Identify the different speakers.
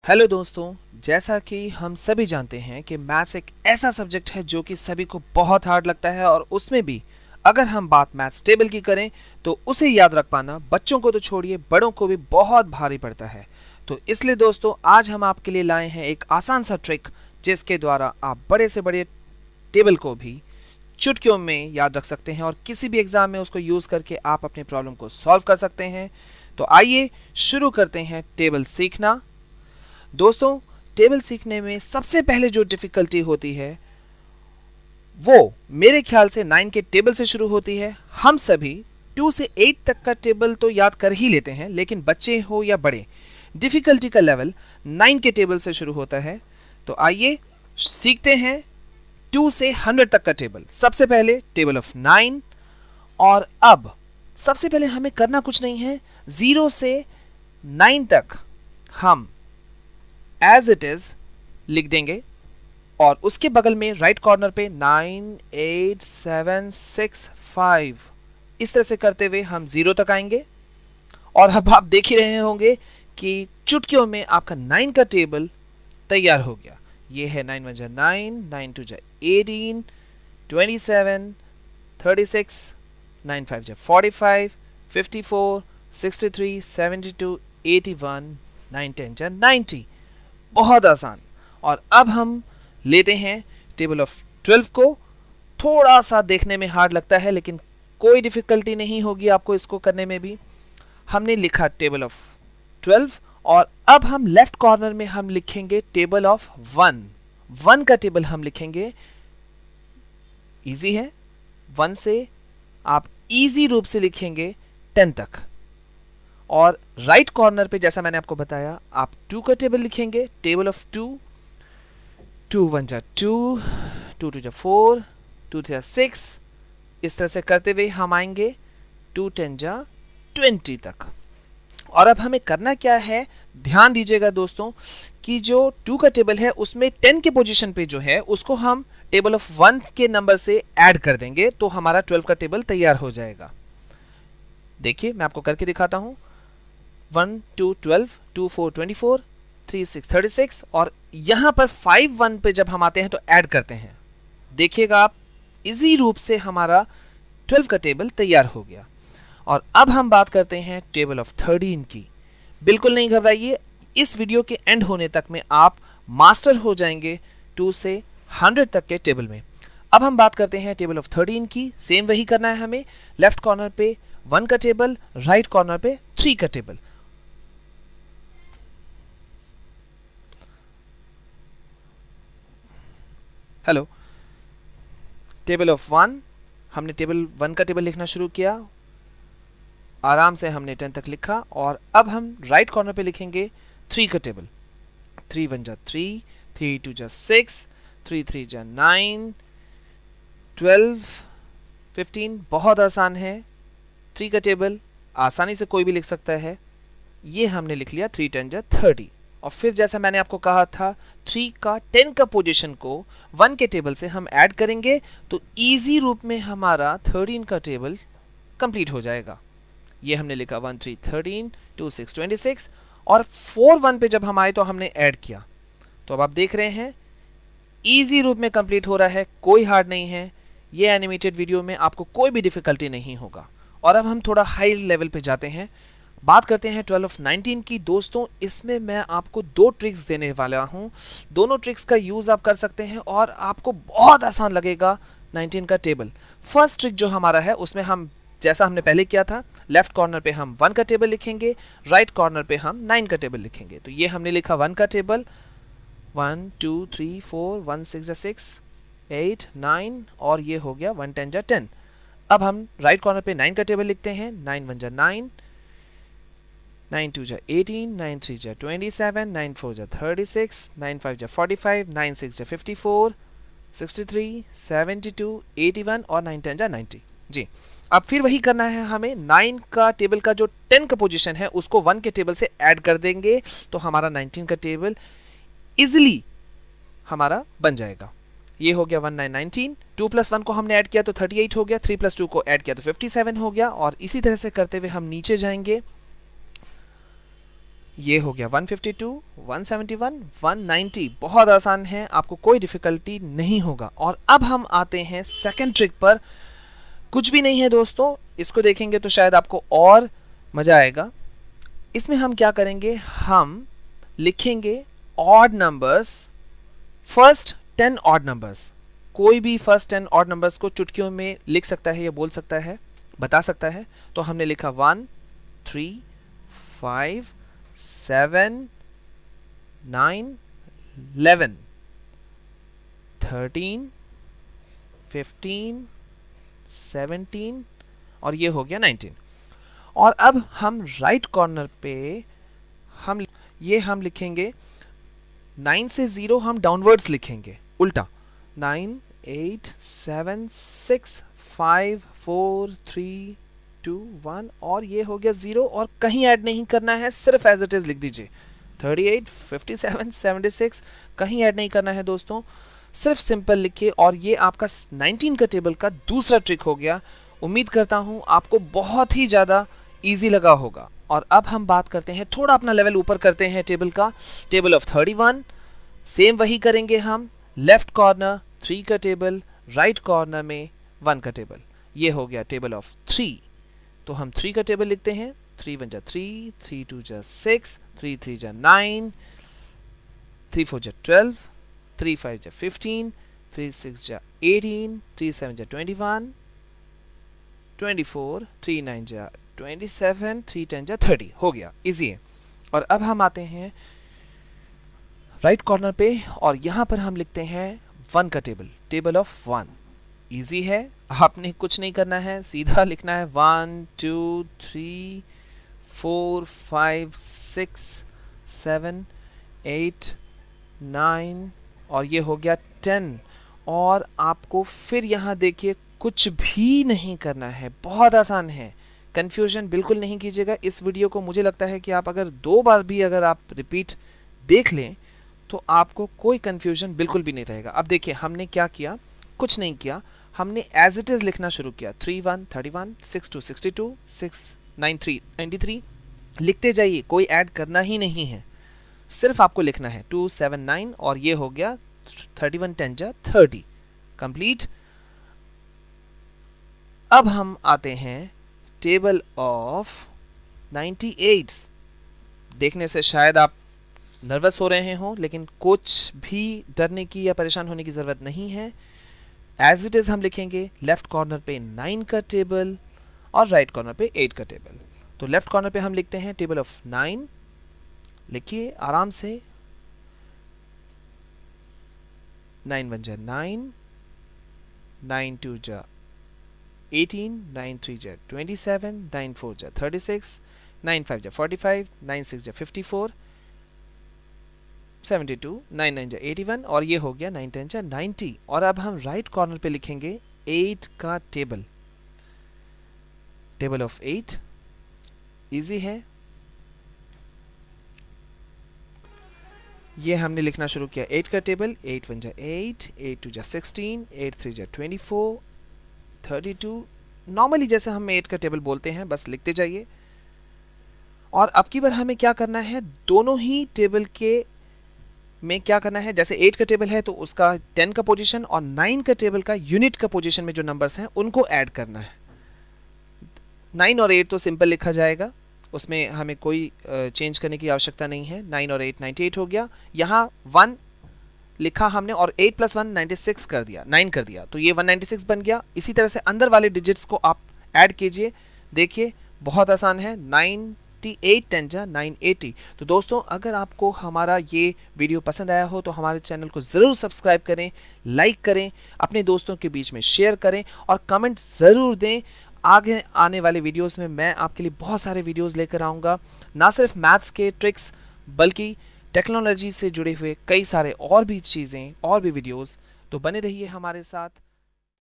Speaker 1: Hello दोस्तों, जैसा कि हम सभी जानते हैं कि मैथ्स एक ऐसा सब्जेक्ट है जो कि सभी को बहुत हार्ड लगता है और उसमें भी अगर हम बात मैथ्स टेबल की करें तो उसे याद रख पाना बच्चों को तो छोड़िए बड़ों को भी बहुत भारी पड़ता है। तो इसलिए दोस्तों आज हम आपके लिए लाए हैं एक आसान सा ट्रिक जिसके द्वारा आप बड़े से बड़े टेबल को भी चुटकियों में याद रख सकते हैं और किसी भी एग्जाम में उसको यूज करके आप अपनी प्रॉब्लम को सॉल्व कर सकते हैं। तो आइए शुरू करते हैं टेबल सीखना। दोस्तों, टेबल सीखने में सबसे पहले जो डिफिकल्टी होती है वो मेरे ख्याल से 9 के टेबल से शुरू होती है। हम सभी 2 से 8 तक का टेबल तो याद कर ही लेते हैं, लेकिन बच्चे हो या बड़े, डिफिकल्टी का लेवल 9 के टेबल से शुरू होता है। तो आइए सीखते हैं 2 से 100 तक का टेबल। सबसे पहले टेबल ऑफ 9। और अब सबसे पहले हमें करना कुछ नहीं है, 0 से 9 तक हम एज इट इज लिख देंगे और उसके बगल में राइट कॉर्नर पे 9 8 7 6 5 इस तरह से करते हुए हम 0 तक आएंगे। और अब आप देख ही रहे होंगे कि चुटकियों में आपका 9 का टेबल तैयार हो गया। ये है 9 1 जा 9, 9 2 जा 18, 27, 36, 9 5 जा 45, 54, 63, 72, 81, 9 10 जा 90। बहुत आसान। और अब हम लेते हैं टेबल ऑफ 12 को। थोड़ा सा देखने में हार्ड लगता है लेकिन कोई डिफिकल्टी नहीं होगी आपको इसको करने में भी। हमने लिखा टेबल ऑफ 12 और अब हम लेफ्ट कॉर्नर में हम लिखेंगे टेबल ऑफ 1। 1 का टेबल हम लिखेंगे। इजी है, 1 से आप इजी रूप से लिखेंगे 10 तक। और राइट कॉर्नर पे जैसा मैंने आपको बताया आप 2 का टेबल लिखेंगे, टेबल ऑफ 2। 2 1 जा 2, 2 2 जा 4, 2 3 जा 6। इस तरह से करते हुए हम आएंगे 2 10 जा 20 तक। और अब हमें करना क्या है, ध्यान दीजिएगा दोस्तों कि जो 2 का टेबल है उसमें 10 के पोजीशन पे जो है उसको हम टेबल ऑफ 1 के नंबर से ऐड कर देंगे तो हमारा 12 का टेबल तैयार हो जाएगा। देखिए मैं आपको करके दिखाता हूं। 1 2 12, 2 4 24, 3 6 36 और यहां पर 5 1 पे जब हम आते हैं तो ऐड करते हैं। देखिएगा आप, इजी रूप से हमारा 12 का टेबल तैयार हो गया। और अब हम बात करते हैं टेबल ऑफ 13 की। बिल्कुल नहीं घबराइए, इस वीडियो के एंड होने तक में आप मास्टर हो जाएंगे 2 से 100 तक के टेबल में। अब हम बात करते हैं टेबल ऑफ 13 की। सेम वही करना है हमें, लेफ्ट कॉर्नर पे 1 का टेबल, राइट कॉर्नर पे 3 का टेबल। हेलो, टेबल ऑफ 1, हमने टेबल 1 का टेबल लिखना शुरू किया, आराम से हमने 10 तक लिखा। और अब हम राइट कॉर्नर पे लिखेंगे 3 का टेबल। 3 1 जा 3, 3 2 जा 6, 3 3 जा 9, 12, 15। बहुत आसान है, 3 का टेबल आसानी से कोई भी लिख सकता है। ये हमने लिख लिया 3 10 जा 30। और फिर जैसा मैंने आपको कहा था 3 का 10 का पोजीशन को 1 के टेबल से हम ऐड करेंगे तो इजी रूप में हमारा 13 का टेबल कंप्लीट हो जाएगा। ये हमने लिखा 1 3 13, 2 6 26 और 4 1 पे जब हम आए तो हमने ऐड किया। तो अब आप देख रहे हैं इजी रूप में कंप्लीट हो रहा है, कोई हार्ड नहीं है। ये एनिमेटेड वीडियो में आपको कोई भी डिफिकल्टी नहीं होगा। और अब हम थोड़ा हाई लेवल पे जाते हैं, बात करते हैं 12 ऑफ 19 की। दोस्तों इसमें मैं आपको 2 ट्रिक्स देने वाला हूं। दोनों ट्रिक्स का यूज आप कर सकते हैं और आपको बहुत आसान लगेगा 19 का टेबल। फर्स्ट ट्रिक जो हमारा है उसमें हम जैसा हमने पहले किया था, लेफ्ट कॉर्नर पे हम 1 का टेबल लिखेंगे, राइट कॉर्नर पे हम 9 का टेबल लिखेंगे। तो ये हमने लिखा 1 का टेबल, 1 2 3 4, 1 6 जा 6, 8 9 और ये हो गया 1 10 जा 10। अब हम राइट कॉर्नर पे 9 का टेबल लिखते हैं। 9 1 जा 9, 9 2 जा 18, 9 3 जा 27, 9 4 जा 36, 9 5 जा 45, 9 6 जा 54, 63, 72, 81 और 9 10 जा 90। जी, अब फिर वही करना है हमें। 9 का टेबल का जो 10 का पोजीशन है उसको 1 के टेबल से ऐड कर देंगे तो हमारा 19 का टेबल इजिली हमारा बन जाएगा। ये हो गया 1 9 19। 2 + 1 को हमने ऐड किया तो 38 हो गया, 3 + 2 को ऐड किया तो 57 हो गया। और इसी तरह से करते हुए हम नीचे जाएंगे ये हो गया 152, 171, 190। बहुत आसान है, आपको कोई डिफिकल्टी नहीं होगा। और अब हम आते हैं सेकंड ट्रिक पर। कुछ भी नहीं है दोस्तों, इसको देखेंगे तो शायद आपको और मजा आएगा। इसमें हम क्या करेंगे, हम लिखेंगे odd numbers, first 10 odd numbers. कोई भी फर्स्ट 10 ऑड नंबर्स को चुटकियों में लिख सकता है या बोल सकता है, बता सकता है। तो हमने लिखा 1, 3, 5, 7, 9, 11, 13, 15, 17 और ये हो गया 19। और अब हम राइट कॉर्नर पे हम लिखेंगे 9 से 0 हम डाउनवर्ड्स लिखेंगे, उल्टा। 9, 8, 7, 6, 5, 4, 3, 2, 1 और ये हो गया 0 और कहीं ऐड नहीं करना है, सिर्फ एज इट इज लिख दीजिए। 38, 57, 76 कहीं ऐड नहीं करना है दोस्तों, सिर्फ सिंपल लिखिए। और ये आपका 19 का टेबल का दूसरा ट्रिक हो गया। उम्मीद करता हूं आपको बहुत ही ज़्यादा इजी लगा होगा। और अब हम बात करते हैं, थोड़ा अपना लेवल ऊपर करते हैं टेबल का। टेबल ऑफ 31, सेम वही करेंगे हम। लेफ्ट कॉर्नर 3 का टेबल, राइट कॉर्नर में 1 का टेबल। ये हो गया टेबल ऑफ 3। तो हम 3 का टेबल लिखते हैं। 3 1 जा 3, 3 2 जा 6, 3 3 जा 9, 3 4 जा 12, 3 5 जा 15, 3 6 जा 18, 3 7 जा 21, 24, 3 9 जा 27, 3 10 जा 30। हो गया, इजी है। और अब हम आते हैं राइट कॉर्नर पे और यहाँ पर हम लिखते हैं 1 का टेबल, टेबल ऑफ 1। इजी है, आपने कुछ नहीं करना है, सीधा लिखना है 1 2 3 4 5 6 7 8 9 और ये हो गया 10। और आपको फिर यहाँ देखिए कुछ भी नहीं करना है, बहुत आसान है। कंफ्यूजन बिल्कुल नहीं कीजिएगा। इस वीडियो को मुझे लगता है कि आप अगर 2 बार भी अगर आप रिपीट देख लें तो आपको कोई कंफ्यूजन बिल्कुल भी नहीं रहेगा। अब देखिए हमने क्या किया, कुछ नहीं किया, हमने एज इट इज लिखना शुरू किया। 3 1 31, 6 2 62, 6 9 3 93। लिखते जाइए, कोई ऐड करना ही नहीं है, सिर्फ आपको लिखना है 2 7 9 और ये हो गया 31 10 जा 30 कंप्लीट। अब हम आते हैं टेबल ऑफ 98। देखने से शायद आप नर्वस हो रहे हो, लेकिन कुछ भी डरने की या परेशान होने की जरूरत नहीं है। एज इट इज हम लिखेंगे लेफ्ट कॉर्नर पे 9 का टेबल और राइट कॉर्नर पे 8 का टेबल। तो लेफ्ट कॉर्नर पे हम लिखते हैं टेबल ऑफ 9, लिखिए आराम से। 9 1 जा 9, 9 2 जा 18, 9 3 जा 27, 9 4 जा 36, 9 5 जा 45, 9 6 जा 54, 72, 9 9 जा 81 और ये हो गया 9 10 जा 90। और अब हम राइट कॉर्नर पे लिखेंगे 8 का टेबल, टेबल ऑफ 8। इजी है, ये हमने लिखना शुरू किया 8 का टेबल। 8 1 जा 8, 8 2 जा 16, 8 3 जा 24, 32। नॉर्मली जैसे हम 8 का टेबल बोलते हैं, बस लिखते जाइए। और अब की बार हमें क्या करना है, दोनों ही टेबल के में क्या करना है, जैसे 8 का टेबल है तो उसका 10 का पोजीशन और 9 का टेबल का यूनिट का पोजीशन में जो नंबर्स हैं उनको ऐड करना है। 9 और 8 तो सिंपल लिखा जाएगा, उसमें हमें कोई चेंज करने की आवश्यकता नहीं है। 9 और 8 98 हो गया। यहाँ 1 लिखा हमने और 8 प्लस 1 96 कर दिया, 9 कर दिया, तो ये 196 बन गया। इसी तरह से अंदर वाले डिजिट्स को आप ऐड कीजिए, देखिए बहुत आसान है। 98 10 जा 980। तो दोस्तों अगर आपको हमारा ये वीडियो पसंद आया हो तो हमारे चैनल को ज़रूर सब्सक्राइब करें, लाइक करें, अपने दोस्तों के बीच में शेयर करें और कमेंट ज़रूर दें। आगे आने वाले वीडियोस में मैं आपके लिए बहुत सारे वीडियोस लेकर आऊँगा, ना सिर्फ मैथ्स के ट्रिक्स बल्कि टेक्नोलॉजी से जुड़े हुए कई सारे और भी चीज़ें और भी वीडियोस। तो बने रहिए हमारे साथ।